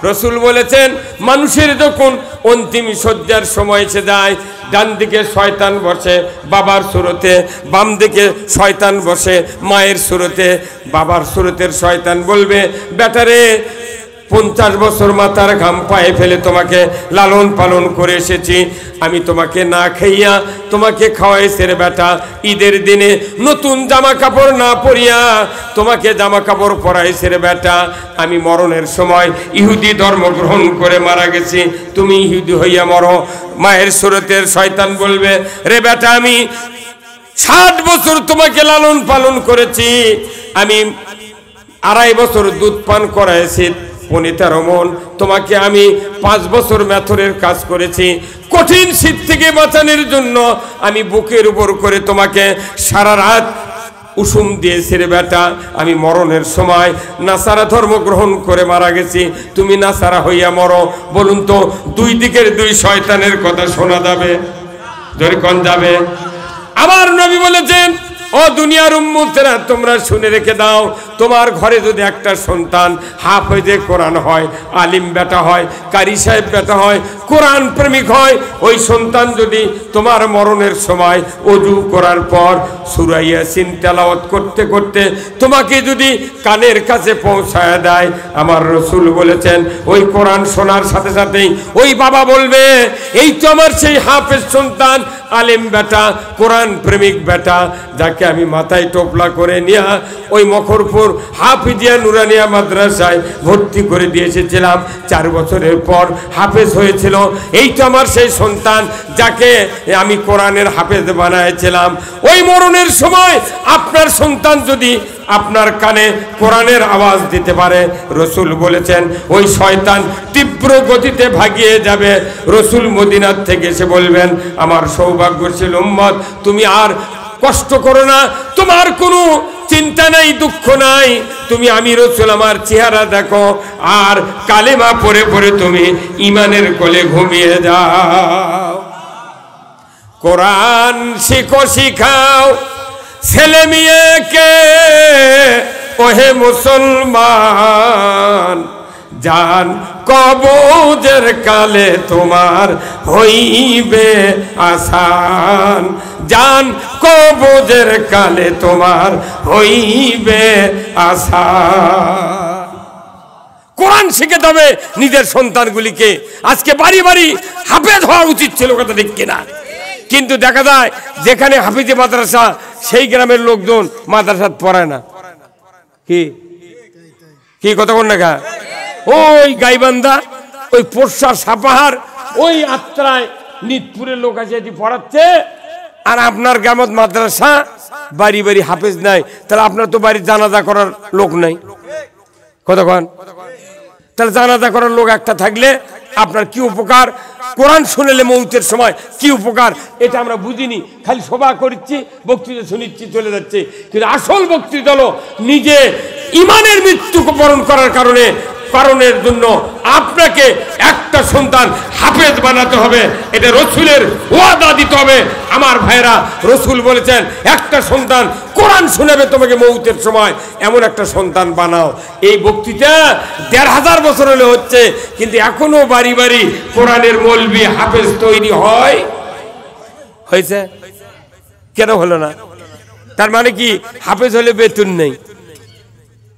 রাসূল বলেছেন মানুষের যখন অন্তিম শয্যার সময় এসে যায়, ডান দিকে শয়তান বসে বাবার সুরতে, বাম দিকে শয়তান বসে মায়ের সুরতে। বাবার সুরতের শয়তান বলবে, বেটারে 50 বছর মাথার ঘাম পায়ে ফেলে তোমাকে লালন পালন করে এসেছি। আমি তোমাকে না খাইয়া তোমাকে খাওয়াইছি রে বেটা। ঈদের দিনে নতুন জামা কাপড় না পরিয়া তোমাকে জামা কাপড় পরাইছি রে বেটা। আমি মরণের সময় ইহুদি ধর্ম গ্রহণ করে মারা গেছি, তুমি ইহুদি হইয়া মরো। মায়ের সুরতের শয়তান বলবে, রে বেটা আমি 60 বছর তোমাকে লালন পালন করেছি, আমি 2.5 বছর দুধ পান করাইছি 15 মণ, তোমাকে আমি 5 বছর মেথরের কাজ করেছি। কঠিন শীত থেকে বাঁচানোর জন্য আমি বুকের উপর করে তোমাকে সারা রাত উষুম দিয়েছি রে বেটা। আমি মরণের সময় নাসারা ধর্ম গ্রহণ করে মারা গেছি, তুমি নাসারা হইয়া মরো। বলুন তো, দুই দিকের দুই শয়তানের কথা শোনা যাবে? যদি কোন যাবে? আমার নবী বলেছেন, ও দুনিয়ার উম্মতেরা তোমরা শুনে রেখে দাও, তোমার ঘরে যদি একটা সন্তান হাফেজে কোরআন হয়, আলিম বেটা হয়, কারি সাহেব বেটা হয়, কোরআন প্রেমিক হয়, ওই সন্তান যদি তোমার মরণের সময় ওযু করার পর সূরা ইয়াসিন তেলাওয়াত করতে করতে তোমাকে যদি কানের কাছে পৌঁছায় দেয়, আমার রাসূল বলেছেন ওই কোরআন শোনার সাথে সাথেই ওই বাবা বলবে, এই তো আমার সেই হাফেজ সন্তান, আলেম বেটা, কোরআন প্রেমিক বেটা, যাকে আমি মাথায় টোপলা করে নিয়ে ওই মখরপুর হাফিজিয়া নুরানিয়া মাদ্রাসায় ভর্তি করে দিয়ে এসেছিলাম। 4 বছরের পর হাফেজ হয়েছিল। এই তো আমার সেই সন্তান, যাকে আমি কোরআনের হাফেজ বানাইছিলাম। ওই মরণের সময় আপনার সন্তান যদি আপনার কানে কোরআনের আওয়াজ দিতে পারে, রসুল বলেছেন ওই শয়তান তীব্র গতিতে ভাগিয়ে যাবে। রসুল মদিনার থেকে এসে বলবেন, আমার সৌভাগ্যশীল উম্মত, তুমি আর কষ্ট করো না, তোমার কোনো চিন্তা নাই, দুঃখ নাই, তুমি আমি রসুল আমার চেহারা দেখো আর কালেমা পড়ে পড়ে তুমি ইমানের কোলে ঘুমিয়ে যাও। কোরআন শিখো, শিখাও ছেলে মেয়েকে, ওহে মুসলমান, জান কবজের কালে তোমার হইবে আসান, জান কবজের কালে তোমার হইবে আসান। কোরআন শিখে দেবে নিজের সন্তানগুলিকে। আজকে বাড়ি বাড়ি হাফেজ হওয়া উচিত ছিল, কথা ঠিক কিনা? কিন্তু দেখা যায় যেখানে হাফিজে মাদ্রাসা, সেই গ্রামের লোকজন মাদ্রাসা পড়ায় না। কি কি কথা কোন না, ওই গাইবান্ধা, ওই পোরশা, সাপাহার, ওই আত্রায় নিতপুরের লোক আছে এটি পড়াচ্ছে, আর আপনার গ্রামত মাদ্রাসা, বাড়ি বাড়ি হাফেজ নাই। তাহলে আপনার তো বাড়ির জানাজা করার লোক নাই, কতক্ষণ? তাহলে জানাজা করার লোক একটা থাকলে আপনার কি উপকার? কোরআন শুনলে মৌতের সময় কি উপকার, এটা আমরা বুঝিনি। খালি সভা করছি, বক্তৃতা শুনিচ্ছি, চলে যাচ্ছে। কিন্তু আসল বক্তৃতা হলো নিজে ইমানের মৃত্যু বরণ করার কারণের জন্য আপনাকে একটা সন্তান হাফেজ বানাতে হবে। এটা রসুলের ওয়াদা দিতে হবে। আমার ভাইরা, রসুল বলেছেন একটা সন্তান কোরআন শোনাবে তোমাকে মৌতের সময়, এমন একটা সন্তান বানাও। এই বক্তৃতা 1500 বছর হলে হচ্ছে, কিন্তু এখনো বাড়ি বাড়ি কোরআনের মৌলবি হাফেজ তৈরি হয়েছে। কেন হলো না? তার মানে কি হাফেজ হলে বেতন নেই?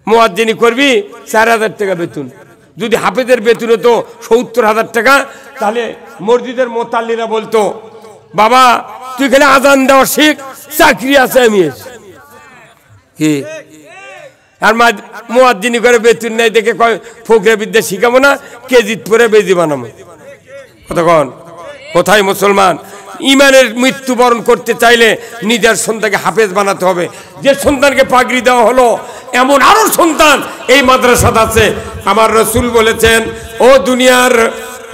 মুয়াজ্জিনি করবি 4000 টাকা বেতন। যদি হাফেজের বেতন হতো 70,000 টাকা, তাহলে মসজিদের মোতাল্লিরা বলতো, বাবা তুই খালি আজান দেওয়া শিখ, চাকরি আছে আমি কি। আর মুয়াজ্জিনি করে বেতন নেই দেখে কয় ফকরে বিদ্যা শিখাবো না, কেজিত পরে বেজি বানাবো। কতক্ষণ? কোথায় মুসলমান? ইমানের মৃত্যুবরণ করতে চাইলে নিজের সন্তানকে হাফেজ বানাতে হবে। যে সন্তানকে পাগড়ি দেওয়া হলো, এমন আরো সন্তান এই মাদ্রাসাতে আছে। আমার রাসূল বলেছেন, ও দুনিয়ার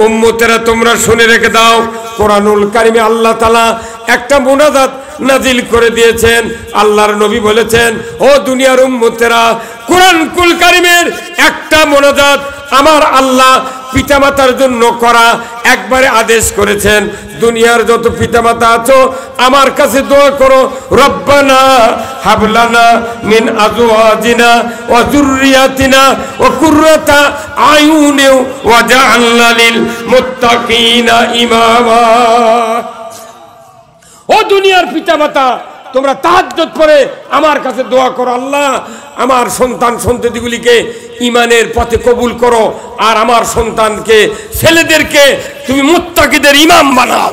উম্মতেরা তোমরা শুনে রেখে দাও, কোরআনুল কারিমে আল্লাহ তাআলা একটা মুনাজাত নাজিল করে দিয়েছেন। আল্লাহর নবী বলেছেন, ও দুনিয়ার উম্মতেরা, কোরআনুল কারিমের একটা মুনাজাত আমার আল্লাহ পিতামাতার জন্য করা একবারে আদেশ করেছেন। দুনিয়ার যত পিতামাতা আছো আমার কাছে দোয়া করো, রব্বানা হাবলানা মিন আজওয়াজিনা ওয়া যুররিয়াতিনা ওয়া কুররাতা আয়ুনি ওয়াজআলনা লিল মুত্তাকিনা ইমামা। ও দুনিয়ার পিতামাতা, তোমরা তাহাজ্জুদ পড়ে আমার কাছে দোয়া করো, আল্লাহ আমার সন্তান সন্ততিগুলিকে ঈমানের পথে কবুল করো, আর আমার সন্তানকে ছেলেদেরকে তুমি মুত্তাকিদের ইমাম বানাও।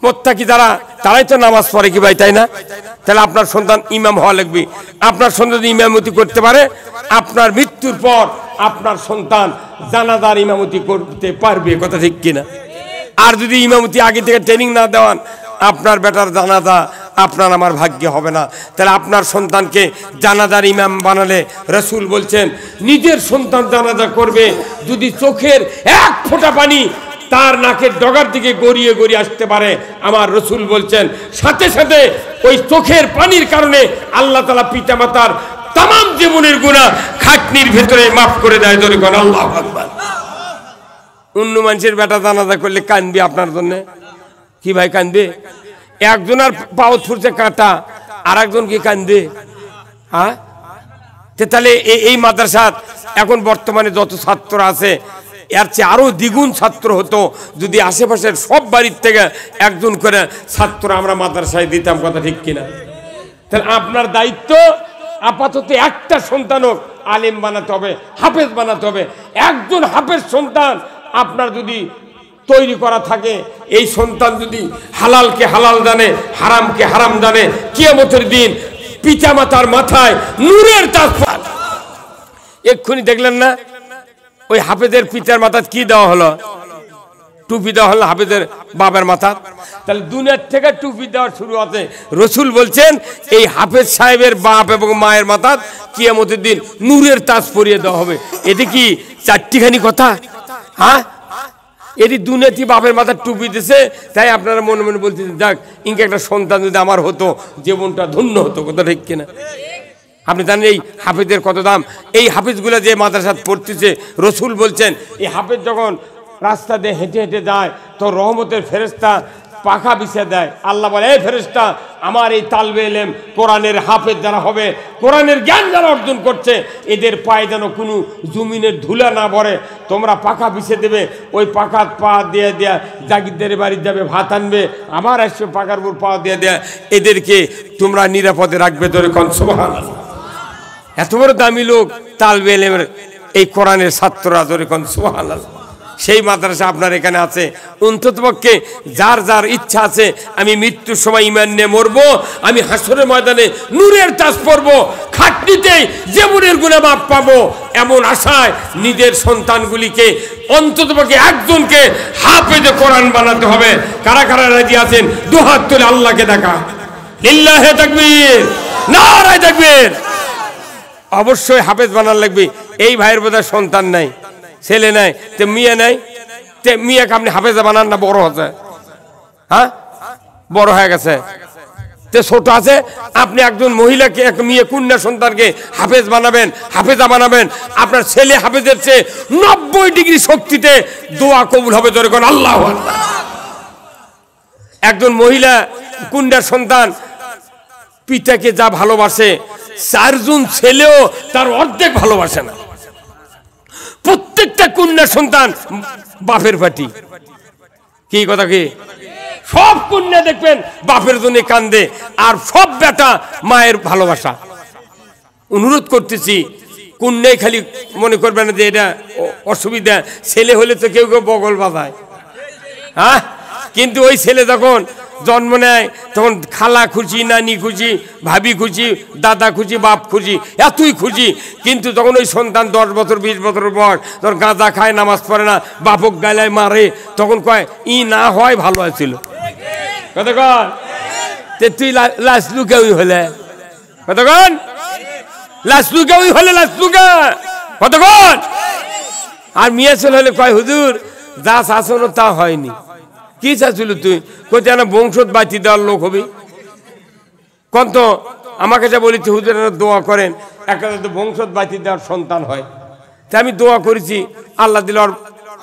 মুত্তাকি তারাই তো নামাজ পড়ে কি ভাই, তাই না? তাহলে আপনার সন্তান ইমাম হওয়া লাগবে। আপনার সন্তান যদি ইমামতি করতে পারে, আপনার মৃত্যুর পর আপনার সন্তান জানাজার ইমামতি করতে পারবে, কথা ঠিক কিনা? আর যদি ইমামতি আগে থেকে ট্রেনিং না দেওয়ান, আপনার বেটার জানাজা আপনার আমার ভাগ্যে হবে না। তাহলে আপনার সন্তানকে জানাজার ইমাম বানালে রাসূল বলছেন নিজের সন্তান জানাজা করবে যদি চোখের এক ফোঁটা পানি তার নাকের ডগার দিকে গড়িয়ে গড়িয়ে আসতে পারে, আমার রাসূল বলছেন সাথে সাথে ওই চোখের পানির কারণে আল্লাহ তাআলা পিতামাতার তামাম জীবনের গুনাহ খাটনির ভেতরে মাফ করে দেয়। ধরে কোন আল্লাহু আকবার। অন্য মানুষের বেটা জানাজা করলে কাঁদবে আপনার জন্য কি ভাই? কাঁদবে? একজনের পাও ফুরছে কাঁটা, আর একজন কি কাঁদবে? হ্যাঁ, তাহলে এই মাদ্রাসার এখন বর্তমানে যত ছাত্র আছে এর চেয়ে আরো দ্বিগুণ ছাত্র হতো যদি আশেপাশের সব বাড়ির থেকে একজন করে ছাত্র আমরা মাদ্রাসায় দিতাম, কথা ঠিক কিনা? তাহলে আপনার দায়িত্ব আপাতত একটা সন্তানক আলেম বানাতে হবে, হাফেজ বানাতে হবে। একজন হাফেজ সন্তান আপনার যদি তৈরি করা থাকে, এই সন্তান যদি হালালকে হালাল জানে, হারামকে হারাম জানে, কিয়ামতের দিন পিতামাতার মাথায় নূরের তাজ। এক্ষুনি দেখলেন না ওই হাফেজের পিতার মাথায় কি দেওয়া হলো? টুপি দেওয়া হলো হাফেজের বাবার মাথা। তাহলে দুনিয়ার থেকে টুপি দেওয়া শুরু আছে। রাসূল বলছেন এই হাফেজ সাহেবের বাপ এবং মায়ের মাথা কিয়ামতের দিন নূরের তাজ পরিয়ে দেওয়া হবে। এতে কি চারটিখানি কথা? হ্যাঁ, এটি দুনিয়াতে বাপের মাথার টুপি দিছে, তাই আপনারা মনে মনে বলতেছেন যাক ইনকে একটা সন্তান যদি আমার হতো জীবনটা ধন্য হতো, কথা ঠিক কিনা? আপনি জানেন এই হাফেজের কত দাম? এই হাফেজগুলো যে মাদ্রাসাত পড়তেছে, রাসূল বলছেন এই হাফেজ যখন রাস্তা দিয়ে হেঁটে হেঁটে যায় তো রহমতের ফেরেশতা পাখা বিছিয়ে দেয়। আল্লাহ বলে এই ফেরেশতা আমার এই তালবে ইলম কোরআনের হাফেজ যারা হবে, কোরআনের জ্ঞান যারা অর্জন করছে, এদের পায়ে যেন কোনো জমিনের ধুলা না ভরে, তোমরা পাখা বিছিয়ে দেবে। ওই পাখা পা দিয়ে দেয়া জাগিরদের বাড়ি যাবে, ভাত আনবে, আবার আসবে পাখার উপর পা দিয়ে দেয়া, এদেরকে তোমরা নিরাপদে রাখবে। ধরে কোন সুবহানাল্লাহ। এত বড় দামি লোক তালবে ইলমের এই কোরআনের ছাত্ররা, ধরে কোন সুবহানাল্লাহ। সেই মাদ্রাসা আপনার এখানে আছে। অন্ততপক্ষে যার যার ইচ্ছা আছে আমি মৃত্যুর সময় ঈমান নিয়ে মরবো, আমি হাসরের ময়দানে নূরের তাজ পরবো, খাটনিতে জীবনের গুনাহ মাফ পাবো, এমন আশায় নিজের সন্তানগুলিকে অন্ততপক্ষে একজনকে হাফেজে কোরআন বানাতে হবে। কারা কারা রাজি আছেন দুহাত তুলে আল্লাহকে দেখা। লিল্লাহি তাকবীর, নারায়ে তাকবীর। অবশ্যই হাফেজ বানান লাগবে। এই ভাইয়ের বোধহয় সন্তান নাই, ছেলে নাই, তো মিয়া নাই, তে মিয়াকে আপনি হাফেজা বানান না? বড় হচ্ছে, হ্যাঁ বড় হয়ে গেছে, তে ছোট আছে। আপনি একজন মহিলাকে, এক মেয়ে কন্যা সন্তানকে হাফেজ বানাবেন, হাফেজা বানাবেন, আপনার ছেলে হাফেজের চেয়ে 90 ডিগ্রি শক্তিতে দোয়া কবুল হবে। ধরে কোন আল্লাহু আকবার। একজন মহিলা কন্যা সন্তান পিতাকে যা ভালোবাসে, 4 জন ছেলেও তার অর্ধেক ভালোবাসে না। প্রত্যেকটা কন্যা সন্তান বাপের পাটি। কি কথা? কি সব কন্যা দেখবেন বাপের জন্য কান্দে, আর সব বেটা মায়ের ভালোবাসা। অনুরোধ করতেছি কন্যাই খালি মনে করবেন না যে এটা অসুবিধা, ছেলে হলে তো কেউ কেউ বগল বাজায়, হ্যাঁ, কিন্তু ওই ছেলে যখন জন্ম নেয় তখন খালা খুশি, নানি খুশি, ভাবি খুশি, দাদা খুশি, বাপ খুশি, এতই খুশি। কিন্তু তখন ওই সন্তান 10 বছর 20 বছর বয়স, তখন গাঁজা খায়, নামাজ পড়ে না, বাপক গালায় মারে, তখন কয় ই না হয় ভালো আছিল। কতক্ষণ তুই লাশ লুকাউই হলে, কতক্ষণ লাশ লুকাউই হলে, লাশ লুকা কতক্ষণ। আর মিয়া ছেলে হলে কয় হুজুর যা শাসন তা হয়নি। কি চাচ্ছিল তুই? কোথায় না বংশত বাঁচিয়ে দেওয়ার লোক হবি। কোন তো আমাকে যা বলেছি হুজুর দোয়া করেন একটা যাতে বংশত বাঁচিয়ে দেওয়ার সন্তান হয়। তাই আমি দোয়া করেছি, আল্লাহ দিল আর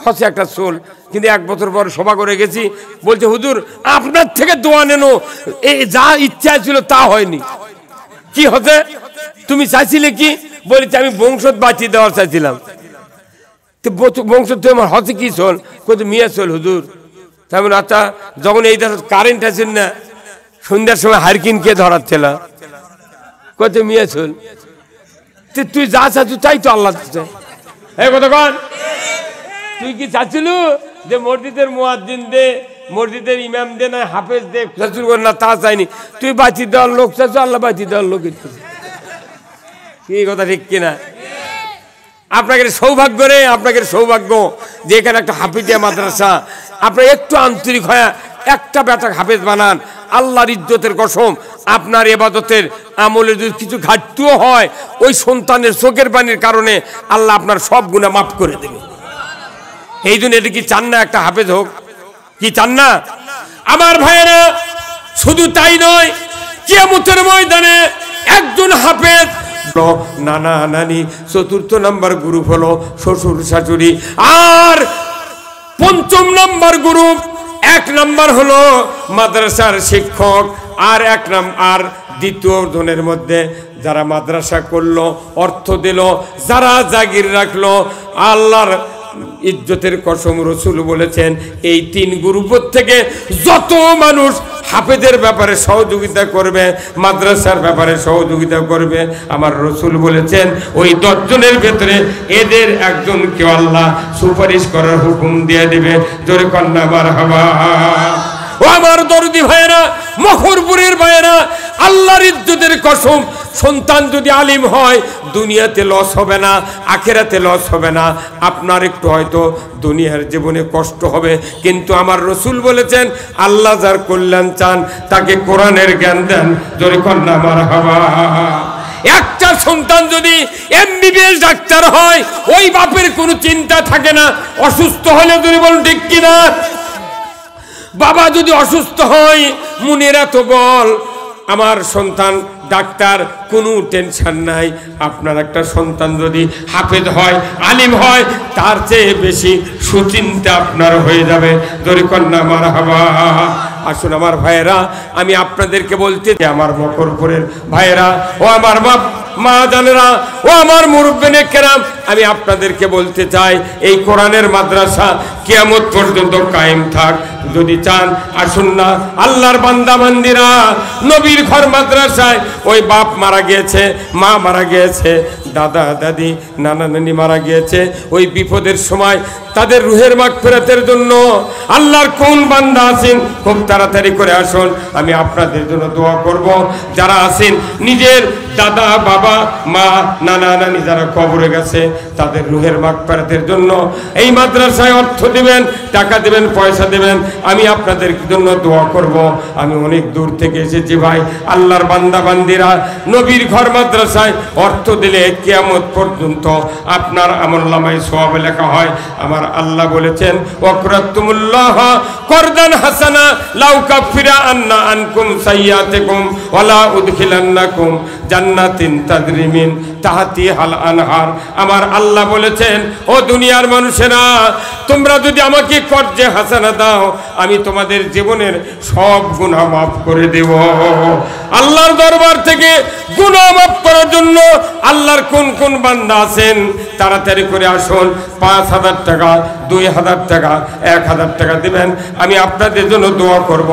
হচ্ছে একটা চোল। কিন্তু 1 বছর পর সভা করে গেছি, বলছে হুজুর আপনার থেকে দোয়া নেন, এই যা ইচ্ছা ছিল তা হয়নি। কি হতে তুমি চাইছিলে? কি বলেছি আমি বংশত বাঁচিয়ে দেওয়ার চাইছিলাম। বংশ আমার হচ্ছে কি চল? কোথায় মিয়া চল হুজুর। তাই বলে আচ্ছা, যখন এই কারেন্ট আছে না সন্ধ্যার সময় হারকিনকে ধরাচ্ছিল কত মিয়া চল তুই যা চাচ্ছু তাই তো আল্লাহ এই কথা কন তুই কি চাচ্ছিল যে মসজিদের মুয়াজ্জিন দে মসজিদের ইমাম দে না হাফেজ দে চাচ্ছু না তা চাইনি তুই বাঁচি দেওয়ার লোক চাচ্ছু আল্লাহ বাঁচি দেওয়ার লোক কি কথা ঠিক কিনা আপনাকে সৌভাগ্য রে আপনাকে সৌভাগ্য যে এখানে একটা হাফিজিয়া মাদ্রাসা আপনার একটু আন্তরিক হয়ে একটা বেটা হাফেজ বানান আল্লাহর ইজ্জতের কসম আপনার ইবাদতের আমলে যদি কিছু ঘাটতিও হয় ওই সন্তানের চোখের পানির কারণে আল্লাহ আপনার সব গুনাহ মাফ করে দেবে এই জন্য এটা কি চান না একটা হাফেজ হোক কি চান না আমার ভাইয়েরা শুধু তাই নয় কিয়ামতের ময়দানে একজন হাফেজ নানা নানি চতুর্থ নাম্বার গ্রুপ হলো শ্বশুর শাশুড়ি আর পঞ্চম নাম্বার গ্রুপ এক নাম্বার হলো মাদ্রাসার শিক্ষক আর আর দ্বিতীয় ধনের মধ্যে যারা মাদ্রাসা করলো অর্থ দিল যারা জাগির রাখলো আল্লাহর ইজ্জতের কসম রাসূল বলেছেন এই তিন গ্রুপের থেকে যত মানুষ হাফেজের ব্যাপারে সহযোগিতা করবে মাদ্রাসার ব্যাপারে সহযোগিতা করবে আমার রাসূল বলেছেন ওই 10 জনের ভেতরে এদের একজনকে আল্লাহ সুপারিশ করার হুকুম দিয়ে দিবে জোরে কন্না মারহাবা ও আমার দরদি ভাইয়েরা মখরপুরের ভাইয়েরা আল্লাহর ইজ্জতের কসম সন্তান যদি আলিম হয় দুনিয়াতে লস হবে না আখিরাতে লস হবে না আপনার একটু হয়তো দুনিয়ার জীবনে কষ্ট হবে কিন্তু আমার রাসূল বলেছেন আল্লাহ যার কল্যাণ চান তাকে কোরআনের জ্ঞান দেন জোরে কন্না মারহাবা একটা সন্তান যদি এমবিবিএস ডাক্তার হয় ওই বাপের কোনো চিন্তা থাকে না অসুস্থ হলে যদি বলুন ঠিক কিনা বাবা যদি অসুস্থ হয় মুনিরা তো বল আমার সন্তান ডাক্তার কোনো টেনশন নাই আপনার একটা সন্তান যদি হাফেজ হয় আলিম হয় তার চেয়ে বেশি সুচিন্তা আপনার হয়ে যাবে জোরে কন্না মারহাবা আসুন আমার ভাইয়েরা আমি আপনাদেরকে বলতে আমার মকরপুরের ভাইয়েরা ও আমার মা জানেরা ও আমার মুরব্বিনে কেরাম আমি আপনাদেরকে বলতে চাই এই কোরআনের মাদ্রাসা কিয়ামত পর্যন্ত কায়েম থাক যদি চান আসুন না আল্লাহর বান্দা বান্দিরা নবীর ঘর মাদ্রাসায় ওই বাপ মারা গিয়েছে মা মারা গিয়েছে দাদা দাদি নানা নানি মারা গিয়েছে ওই বিপদের সময় তাদের রুহের মাগফিরাতের জন্য আল্লাহর কোন বান্দা আছেন খুব তাড়াতাড়ি করে আসুন আমি আপনাদের জন্য দোয়া করব যারা আছেন নিজের দাদা বাবা মা নানা নানি যারা কবরে গেছে তাদের রুহের মাগফিরাতের জন্য এই মাদ্রাসায় অর্থ দিবেন টাকা দিবেন পয়সা দিবেন আমি আপনাদের জন্য দোয়া করব আমি অনেক দূর থেকে এসেছি ভাই আল্লাহর বান্দা বান্দিরা নবীর ঘর মাদ্রাসায় অর্থ দিলে কিয়ামত পর্যন্ত আপনার আমলনামায় সওয়াব লেখা হয় আমার আল্লাহ বলেছেন ওয়াকরাতুমুল্লাহ করদান হাসানা লাউ কাফিরা আন্না আনকুম সাইয়াতিকুম ওয়ালা উদখিলান্নাকুম জান্নাতিন তাজরি মিন তাহতিহাল আনহার আমার আল্লাহ বলেছেন ও দুনিয়ার মানুষেরা তোমরা যদি আমাকে কর্জে হাসানা দাও আমি তোমাদের জীবনের সব গুনাহ মাফ করে দেব আল্লাহর দরবার থেকে গুনাহ মাফ করার জন্য আল্লাহর কোন কোন বান্দা আছেন তাড়াতাড়ি করে আসুন 5000 টাকা 2000 টাকা 1000 টাকা দিবেন আমি আপনাদের জন্য দোয়া করব